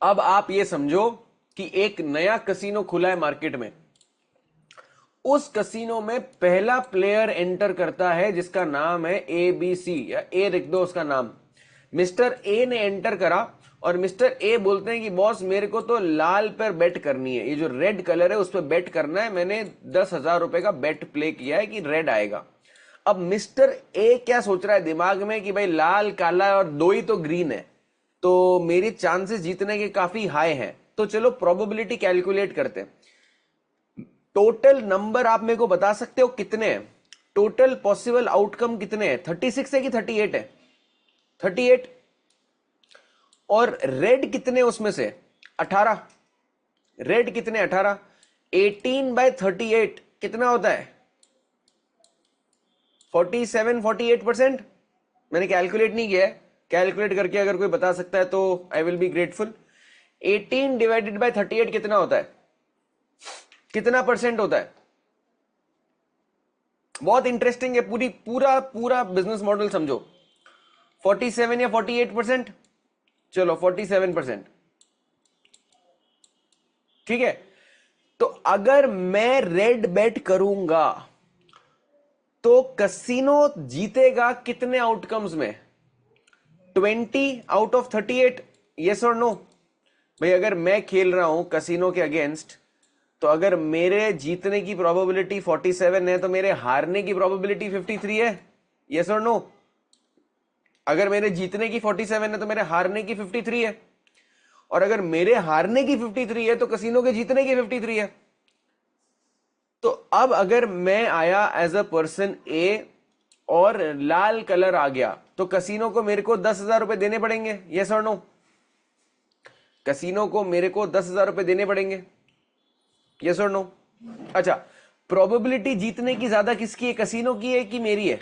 अब आप ये समझो कि एक नया कसिनो खुला है मार्केट में। उस कसिनो में पहला प्लेयर एंटर करता है जिसका नाम है ए बी सी, या ए लिख दो उसका नाम। मिस्टर ए ने एंटर करा और मिस्टर ए बोलते हैं कि बॉस मेरे को तो लाल पर बेट करनी है, ये जो रेड कलर है उस पर बेट करना है, मैंने 10,000 रुपए का बेट प्ले किया है कि रेड आएगा। अब मिस्टर ए क्या सोच रहा है दिमाग में कि भाई लाल काला और दो ही तो ग्रीन है, तो मेरी चांसेस जीतने के काफी हाई हैं, तो चलो प्रोबेबिलिटी कैलकुलेट करते हैं। टोटल नंबर आप मेरे को बता सकते हो कितने हैं? टोटल पॉसिबल आउटकम कितने हैं? 36 है कि 38 है? 38। और रेड कितने उसमें से? 18। रेड कितने? 18। 18/38 कितना होता है? 47-48%। मैंने कैलकुलेट नहीं किया है, कैलकुलेट करके अगर कोई बता सकता है तो आई विल बी ग्रेटफुल। 18/38 कितना होता है? कितना परसेंट होता है? बहुत इंटरेस्टिंग है, पूरा पूरा बिजनेस मॉडल समझो। 47 या 48%? चलो 47%, ठीक है। तो अगर मैं रेड बेट करूंगा तो कसिनो जीतेगा कितने आउटकम्स में? 20/38? यस और नो? भाई अगर मैं खेल रहा हूं कसिनो के अगेंस्ट, तो अगर मेरे जीतने की प्रोबेबिलिटी 47 है तो मेरे हारने की प्रोबेबिलिटी 53 है। यस और नो? अगर मेरे जीतने की 47 है तो मेरे हारने की 53 है, और अगर मेरे हारने की 53 है तो कसिनो के जीतने की 53 है। तो अब अगर मैं आया एज अ पर्सन ए और लाल कलर आ गया, तो कसिनो को मेरे को 10,000 रुपए देने पड़ेंगे। यस और नो? कसिनो को मेरे को 10,000 रुपए देने पड़ेंगे। यस और नो? अच्छा, प्रोबेबिलिटी जीतने की ज्यादा किसकी है, कसिनो की है कि मेरी है?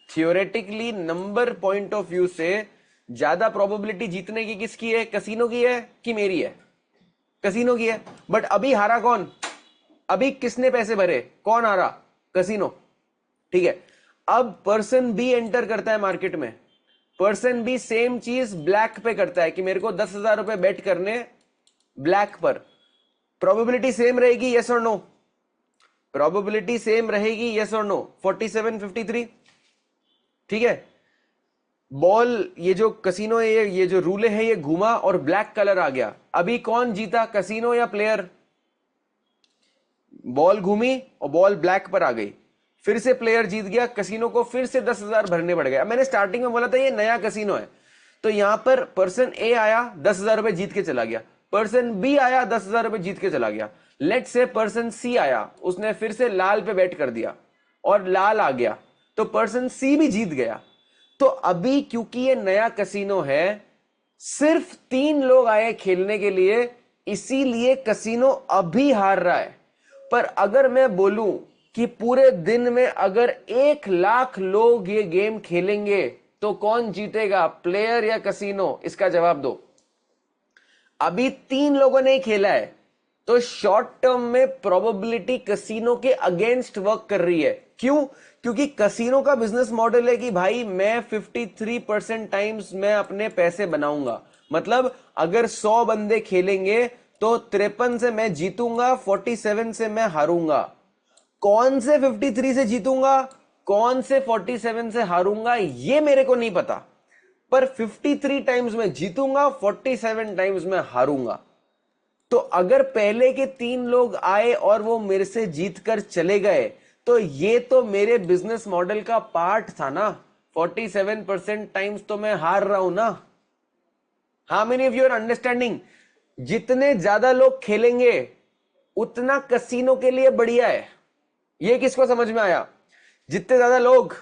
Theoretically number point of view से ज्यादा प्रोबेबिलिटी जीतने की किसकी है, कसिनो की है कि मेरी है? कसिनो की है। बट अभी हारा कौन? अभी किसने पैसे भरे, कौन हारा? कसिनो। ठीक है। अब पर्सन बी एंटर करता है मार्केट में। पर्सन बी सेम चीज ब्लैक पे करता है कि मेरे को 10,000 रुपए बेट करने ब्लैक पर। प्रोबेबिलिटी सेम रहेगी, यस और नो? प्रोबेबिलिटी सेम रहेगी, यस और नो? 47-53, ठीक है। बॉल, ये जो कसिनो है, ये जो रूले है, ये घूमा और ब्लैक कलर आ गया। अभी कौन जीता, कसिनो या प्लेयर? बॉल घूमी और बॉल ब्लैक पर आ गई, फिर से प्लेयर जीत गया, कसिनो को फिर से 10,000 भरने पड़ गए। मैंने स्टार्टिंग में बोला था ये नया कसिनो है, तो यहां पर पर्सन ए आया 10,000 रुपए जीत के चला गया, पर्सन बी आया 10,000 रुपए जीत के चला गया। लेट से पर्सन सी आया, उसने फिर से लाल पे बैट कर दिया और लाल आ गया, तो पर्सन सी भी जीत गया। तो अभी क्योंकि ये नया कसिनो है, सिर्फ 3 लोग आए खेलने के लिए, इसीलिए कसिनो अभी हार रहा है। पर अगर मैं बोलूं कि पूरे दिन में अगर 1 लाख लोग ये गेम खेलेंगे तो कौन जीतेगा, प्लेयर या कसिनो? इसका जवाब दो। अभी 3 लोगों ने खेला है, तो शॉर्ट टर्म में प्रोबेबिलिटी कसिनो के अगेंस्ट वर्क कर रही है। क्यों? क्योंकि कसिनो का बिजनेस मॉडल है कि भाई मैं 53% टाइम्स मैं अपने पैसे बनाऊंगा। मतलब अगर 100 बंदे खेलेंगे तो 53 से मैं जीतूंगा, 47 से मैं हारूंगा। कौन से 53 से जीतूंगा, कौन से 47 से हारूंगा, ये मेरे को नहीं पता, पर 53 टाइम्स मैं जीतूंगा, 47 टाइम्स मैं हारूंगा। तो अगर पहले के 3 लोग आए और वो मेरे से जीतकर चले गए, तो ये तो मेरे बिजनेस मॉडल का पार्ट था ना। 47% टाइम्स तो मैं हार रहा हूं ना। How many of you are understanding? जितने ज्यादा लोग खेलेंगे उतना कसिनो के लिए बढ़िया है। ये किसको समझ में आया? जितने ज्यादा लोग,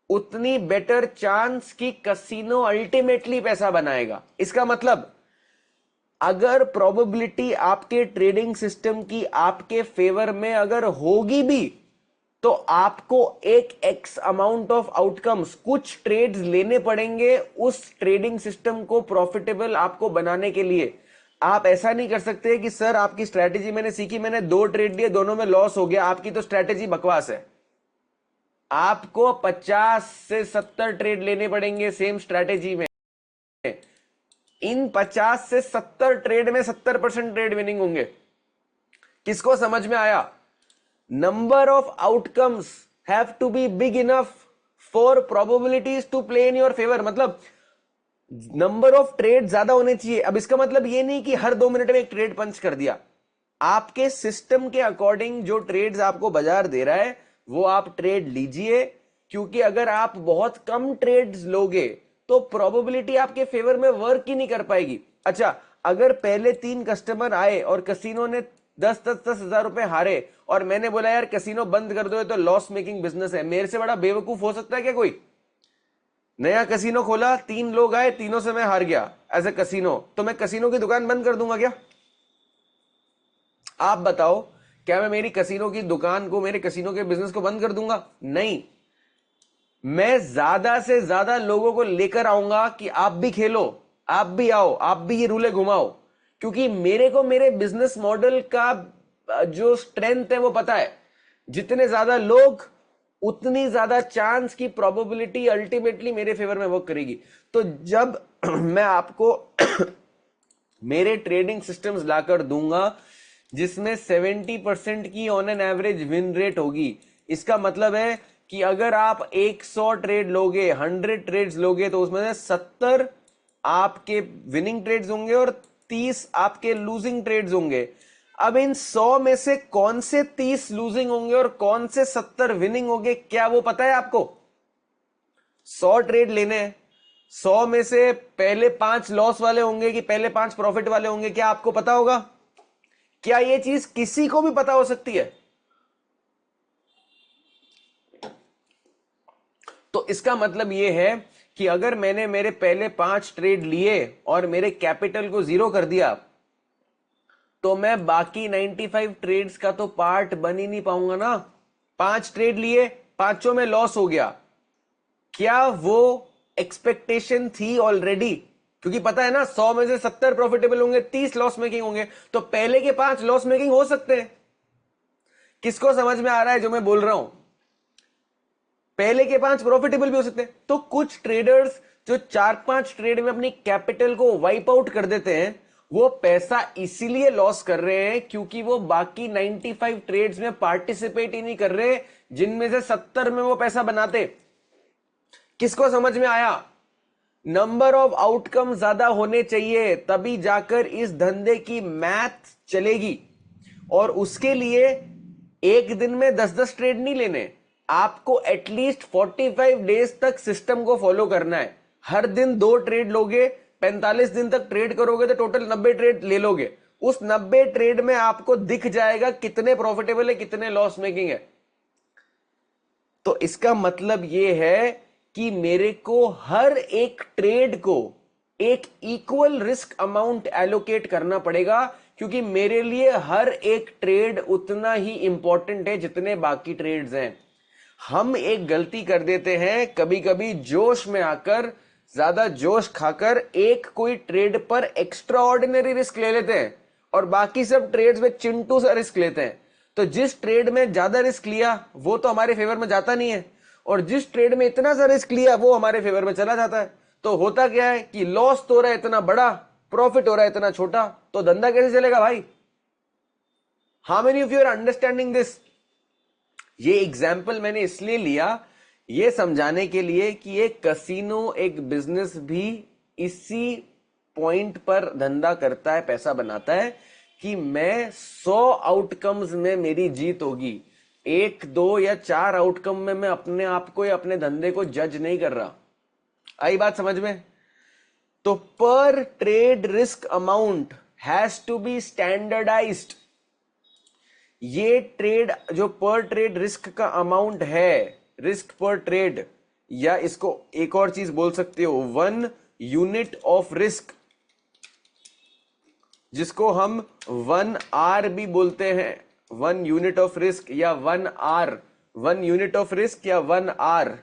उतनी बेटर चांस कि कसिनो अल्टीमेटली पैसा बनाएगा। इसका मतलब अगर प्रोबेबिलिटी आपके ट्रेडिंग सिस्टम की आपके फेवर में अगर होगी भी, तो आपको एक एक्स अमाउंट ऑफ आउटकम्स, कुछ ट्रेड्स लेने पड़ेंगे उस ट्रेडिंग सिस्टम को प्रॉफिटेबल आपको बनाने के लिए। आप ऐसा नहीं कर सकते कि सर आपकी स्ट्रैटेजी मैंने सीखी, मैंने 2 ट्रेड लिए, दोनों में लॉस हो गया, आपकी तो स्ट्रैटेजी बकवास है। आपको 50 से 70 ट्रेड लेने पड़ेंगे सेम स्ट्रैटेजी में, इन 50 से 70 ट्रेड में 70% ट्रेड विनिंग होंगे। किसको समझ में आया? Number of outcomes have to be big enough for probabilities to play in your favour. मतलब नंबर ऑफ ट्रेड ज्यादा होने चाहिए। अब इसका मतलब ये नहीं कि हर 2 मिनट में एक ट्रेड पंच कर दिया। आपके सिस्टम के अकॉर्डिंग जो ट्रेड्स आपको बाजार दे रहा है वो आप ट्रेड लीजिए, क्योंकि अगर आप बहुत कम ट्रेड्स लोगे तो प्रोबेबिलिटी आपके फेवर में वर्क ही नहीं कर पाएगी। अच्छा, अगर पहले 3 कस्टमर आए और कसिनो ने 10-10 हजार रुपए हारे और मैंने बोला यार कसिनो बंद कर दो, तो लॉस मेकिंग बिजनेस है, मेरे से बड़ा बेवकूफ हो सकता है क्या कोई? नया कसिनो खोला, 3 लोग आए, तीनों से मैं हार गया एज ए कसिनो, तो मैं कसिनो की दुकान बंद कर दूंगा क्या? आप बताओ, क्या मैं मेरी कसिनो की दुकान को, मेरे कसिनो के बिजनेस को बंद कर दूंगा? नहीं, मैं ज्यादा से ज्यादा लोगों को लेकर आऊंगा कि आप भी खेलो, आप भी आओ, आप भी ये रूले घुमाओ, क्योंकि मेरे को मेरे बिजनेस मॉडल का जो स्ट्रेंथ है वो पता है। जितने ज्यादा लोग उतनी ज्यादा चांस की प्रोबेबिलिटी अल्टीमेटली मेरे फेवर में वर्क करेगी। तो जब मैं आपको मेरे ट्रेडिंग सिस्टम्स लाकर दूंगा जिसमें 70% की on an average win rate होगी, इसका मतलब है कि अगर आप 100 ट्रेड लोगे, 100 ट्रेड्स लोगे, तो उसमें से 70 आपके विनिंग ट्रेड्स होंगे और 30 आपके लूजिंग ट्रेड्स होंगे। अब इन 100 में से कौन से 30 लूजिंग होंगे और कौन से 70 विनिंग होंगे, क्या वो पता है आपको? 100 ट्रेड लेने हैं, 100 में से पहले 5 लॉस वाले होंगे कि पहले 5 प्रॉफिट वाले होंगे, क्या आपको पता होगा? क्या ये चीज किसी को भी पता हो सकती है? तो इसका मतलब यह है कि अगर मैंने मेरे पहले 5 ट्रेड लिए और मेरे कैपिटल को 0 कर दिया, तो मैं बाकी 95 ट्रेड्स का तो पार्ट बन ही नहीं पाऊंगा ना। 5 ट्रेड लिए, 5 में लॉस हो गया, क्या वो एक्सपेक्टेशन थी ऑलरेडी? क्योंकि पता है ना 100 में से 70 प्रॉफिटेबल होंगे, 30 लॉस मेकिंग होंगे, तो पहले के 5 लॉस मेकिंग हो सकते हैं। किसको समझ में आ रहा है जो मैं बोल रहा हूं? पहले के 5 प्रॉफिटेबल भी हो सकते हैं। तो कुछ ट्रेडर्स जो 4-5 ट्रेड में अपनी कैपिटल को वाइप आउट कर देते हैं, वो पैसा इसीलिए लॉस कर रहे हैं क्योंकि वो बाकी 95 ट्रेड्स में पार्टिसिपेट ही नहीं कर रहे जिनमें से 70 में वो पैसा बनाते। किसको समझ में आया? नंबर ऑफ आउटकम ज्यादा होने चाहिए, तभी जाकर इस धंधे की मैथ चलेगी। और उसके लिए एक दिन में 10-10 ट्रेड नहीं लेने, आपको एटलीस्ट 45 डेज तक सिस्टम को फॉलो करना है। हर दिन 2 ट्रेड लोगे, 45 दिन तक ट्रेड करोगे तो टोटल 90 ट्रेड ले लोगे। उस 90 ट्रेड में आपको दिख जाएगा कितने प्रॉफिटेबल है, कितने लॉस मेकिंग है। तो इसका मतलब यह है कि मेरे को हर एक ट्रेड को एक इक्वल रिस्क अमाउंट एलोकेट करना पड़ेगा, क्योंकि मेरे लिए हर एक ट्रेड उतना ही इंपॉर्टेंट है जितने बाकी ट्रेड्स हैं। हम एक गलती कर देते हैं कभी कभी, जोश में आकर, ज्यादा जोश खाकर एक कोई ट्रेड पर एक्स्ट्रा ऑर्डिनरी रिस्क ले लेते हैं और बाकी सब ट्रेड्स में चिंटू सा रिस्क लेते हैं। तो जिस ट्रेड में ज्यादा रिस्क लिया वो तो हमारे फेवर में जाता नहीं है, और जिस ट्रेड में इतना सा रिस्क लिया वो हमारे फेवर में चला जाता है। तो होता क्या है कि लॉस तो हो रहा है इतना बड़ा, प्रॉफिट हो रहा है इतना छोटा, तो धंधा कैसे चलेगा भाई? How many of you are understanding this? ये एग्जाम्पल मैंने इसलिए लिया, ये समझाने के लिए कि एक कसिनो, एक बिजनेस भी इसी पॉइंट पर धंधा करता है, पैसा बनाता है कि मैं 100 आउटकम्स में मेरी जीत होगी, 1, 2 या 4 आउटकम में मैं अपने आप को या अपने धंधे को जज नहीं कर रहा। आई बात समझ में? तो per trade risk amount has to be standardized. ये ट्रेड जो पर ट्रेड रिस्क का अमाउंट है, रिस्क पर ट्रेड, या इसको एक और चीज बोल सकते हो 1 यूनिट ऑफ रिस्क, जिसको हम 1 आर भी बोलते हैं। 1 यूनिट ऑफ रिस्क या 1 आर, 1 यूनिट ऑफ रिस्क या 1 आर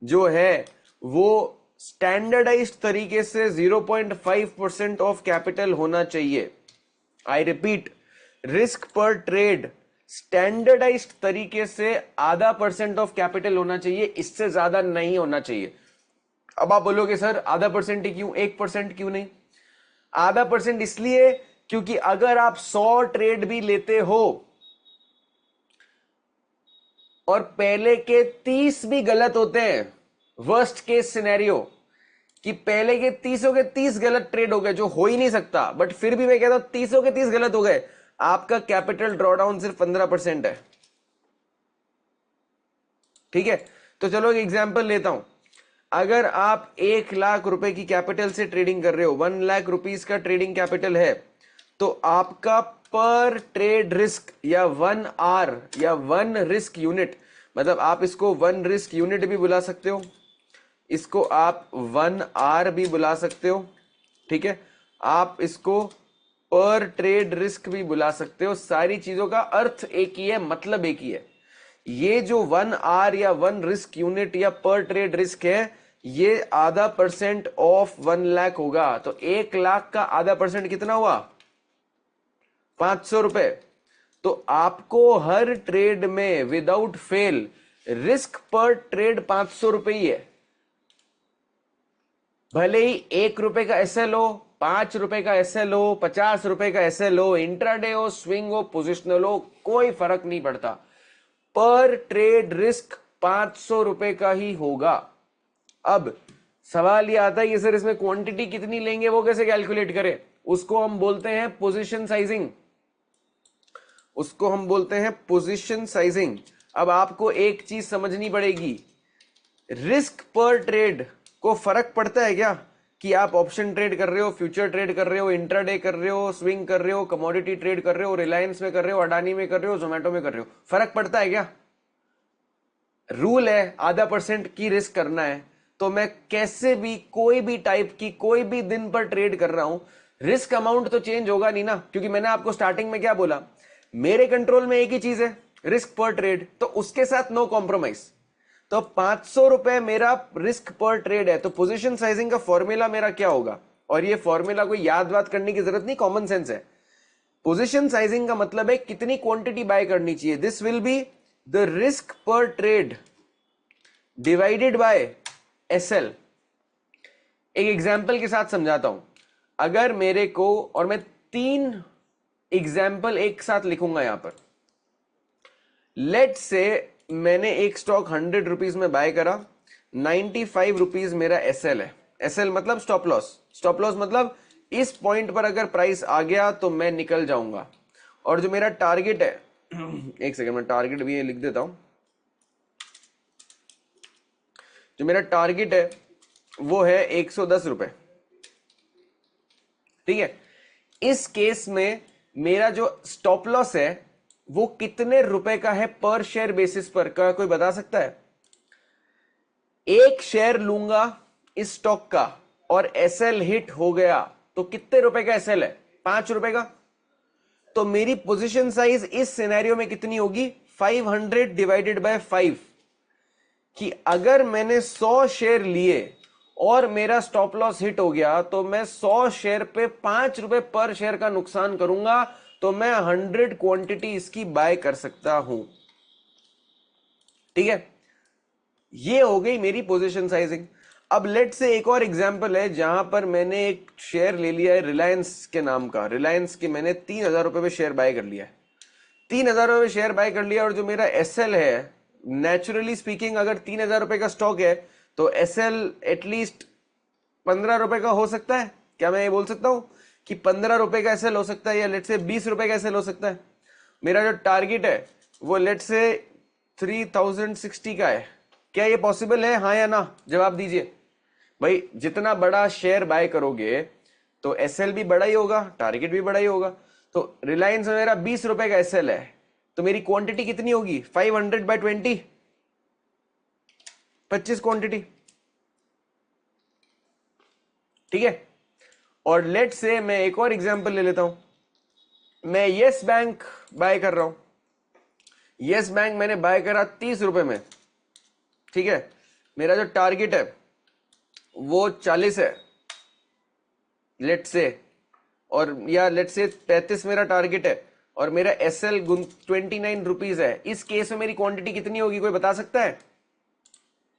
जो है वो स्टैंडर्डाइज्ड तरीके से 0.5% ऑफ कैपिटल होना चाहिए। I repeat, risk per trade standardised तरीके से 0.5% ऑफ कैपिटल होना चाहिए, इससे ज्यादा नहीं होना चाहिए। अब आप बोलोगे सर 0.5% ही क्यों, 1% क्यों नहीं? आधा परसेंट इसलिए क्योंकि अगर आप 100 ट्रेड भी लेते हो और पहले के 30 भी गलत होते हैं, वर्स्ट केस सिनेरियो कि पहले के 30 के 30 गलत ट्रेड हो गए, जो हो ही नहीं सकता, बट फिर भी मैं कहता हूं 30 के 30 गलत हो गए, आपका कैपिटल ड्रॉडाउन सिर्फ 15% है। ठीक है, तो चलो एक एग्जांपल लेता हूं। अगर आप 1 लाख रुपए की कैपिटल से ट्रेडिंग कर रहे हो, 1 लाख रुपीस का ट्रेडिंग कैपिटल है, तो आपका पर ट्रेड रिस्क या 1 आर या 1 रिस्क यूनिट, मतलब आप इसको 1 रिस्क यूनिट भी बुला सकते हो, इसको आप 1 आर भी बुला सकते हो। ठीक है, आप इसको पर ट्रेड रिस्क भी बुला सकते हो। सारी चीजों का अर्थ एक ही है, मतलब एक ही है। ये जो 1 आर या 1 रिस्क यूनिट या पर ट्रेड रिस्क है, ये आधा परसेंट ऑफ 1 लाख होगा। तो 1 लाख का आधा परसेंट कितना हुआ? 500 रुपए। तो आपको हर ट्रेड में without fail risk per trade 500 रुपए ही है। भले ही 1 रुपए का एसएल हो, 5 रुपए का एसएल हो, 50 रुपए का एसएल हो, इंट्राडे हो, स्विंग हो, पोजिशनल हो, कोई फर्क नहीं पड़ता, पर ट्रेड रिस्क 500 रुपए का ही होगा। अब सवाल ये आता है कि सर इसमें क्वांटिटी कितनी लेंगे, वो कैसे कैलकुलेट करें? उसको हम बोलते हैं पोजीशन साइजिंग, उसको हम बोलते हैं पोजीशन साइजिंग। अब आपको एक चीज समझनी पड़ेगी, रिस्क पर ट्रेड को फर्क पड़ता है क्या कि आप ऑप्शन ट्रेड कर रहे हो, फ्यूचर ट्रेड कर रहे हो, इंट्राडे कर रहे हो, स्विंग कर रहे हो, कमोडिटी ट्रेड कर रहे हो, रिलायंस में कर रहे हो, अडानी में कर रहे हो, जोमेटो में कर रहे हो, फर्क पड़ता है क्या? रूल है आधा परसेंट की रिस्क करना है, तो मैं कैसे भी कोई भी टाइप की कोई भी दिन पर ट्रेड कर रहा हूं, रिस्क अमाउंट तो चेंज होगा नहीं ना, क्योंकि मैंने आपको स्टार्टिंग में क्या बोला, मेरे कंट्रोल में एक ही चीज है, रिस्क पर ट्रेड, तो उसके साथ नो कॉम्प्रोमाइज। तो 500 रुपए मेरा रिस्क पर ट्रेड है, तो पोजीशन साइजिंग का फॉर्मूला मेरा क्या होगा? और ये फॉर्मूला कोई याद बात करने की जरूरत नहीं, कॉमन सेंस है। पोजीशन साइजिंग का मतलब है कितनी क्वांटिटी बाय करनी चाहिए। This will be the risk per trade divided by SL. एक एग्जाम्पल के साथ समझाता हूं। अगर मेरे को, और मैं 3 एग्जाम्पल एक साथ लिखूंगा यहां पर। लेट से मैंने एक स्टॉक 100 रुपीज में बाय करा, 95 रुपीज मेरा एसएल है। एसएल मतलब स्टॉप लॉस, स्टॉप लॉस मतलब इस पॉइंट पर अगर प्राइस आ गया तो मैं निकल जाऊंगा। और जो मेरा टारगेट है एक सेकंड में टारगेट भी ये लिख देता हूं। जो मेरा टारगेट है वो है 110 रुपए। ठीक है, इस केस में मेरा जो स्टॉप लॉस है वो कितने रुपए का है पर शेयर बेसिस पर, का कोई बता सकता है? एक शेयर लूंगा इस स्टॉक का और एसएल हिट हो गया तो कितने रुपए का एसएल है? 5 रुपए का। तो मेरी पोजीशन साइज इस सिनेरियो में कितनी होगी? 500 डिवाइडेड बाय 5, कि अगर मैंने 100 शेयर लिए और मेरा स्टॉप लॉस हिट हो गया तो मैं 100 शेयर पे 5 रुपए पर शेयर का नुकसान करूंगा, तो मैं 100 क्वांटिटी इसकी बाय कर सकता हूं। ठीक है, ये हो गई मेरी पोजीशन साइजिंग। अब लेट से एक और एग्जांपल है जहां पर मैंने एक शेयर ले लिया है रिलायंस के नाम का। रिलायंस के मैंने 3000 रुपए पे शेयर बाय कर लिया है, 3000 रुपए पे शेयर बाय कर लिया। और जो मेरा एसएल है, नेचुरली स्पीकिंग अगर 3000 रुपए का स्टॉक है तो एसएल एटलीस्ट 15 रुपए का हो सकता है। क्या मैं ये बोल सकता हूं कि 15 रुपए का एसएल हो सकता है, या लेट से 20 रुपए का एसएल हो सकता है? मेरा जो टारगेट है वो लेट से 3060 का है। क्या ये पॉसिबल है, हाँ या ना? जवाब दीजिए भाई। जितना बड़ा शेयर बाय करोगे तो एसएल भी बड़ा ही होगा, टारगेट भी बड़ा ही होगा। तो रिलायंस में मेरा 20 रुपए का एसएल है, तो मेरी क्वांटिटी कितनी होगी? 500 बाय 20, 25 क्वांटिटी। ठीक है, और लेट से मैं एक और एग्जांपल ले लेता हूं। मैं यस बैंक बाय कर रहा हूं। यस बैंक मैंने बाय करा 30 रुपए में। ठीक है, मेरा जो टारगेट है वो 40 है लेट से, और या लेट से 35 मेरा टारगेट है, और मेरा एसएल 29 रुपीज है। इस केस में मेरी क्वांटिटी कितनी होगी, कोई बता सकता है?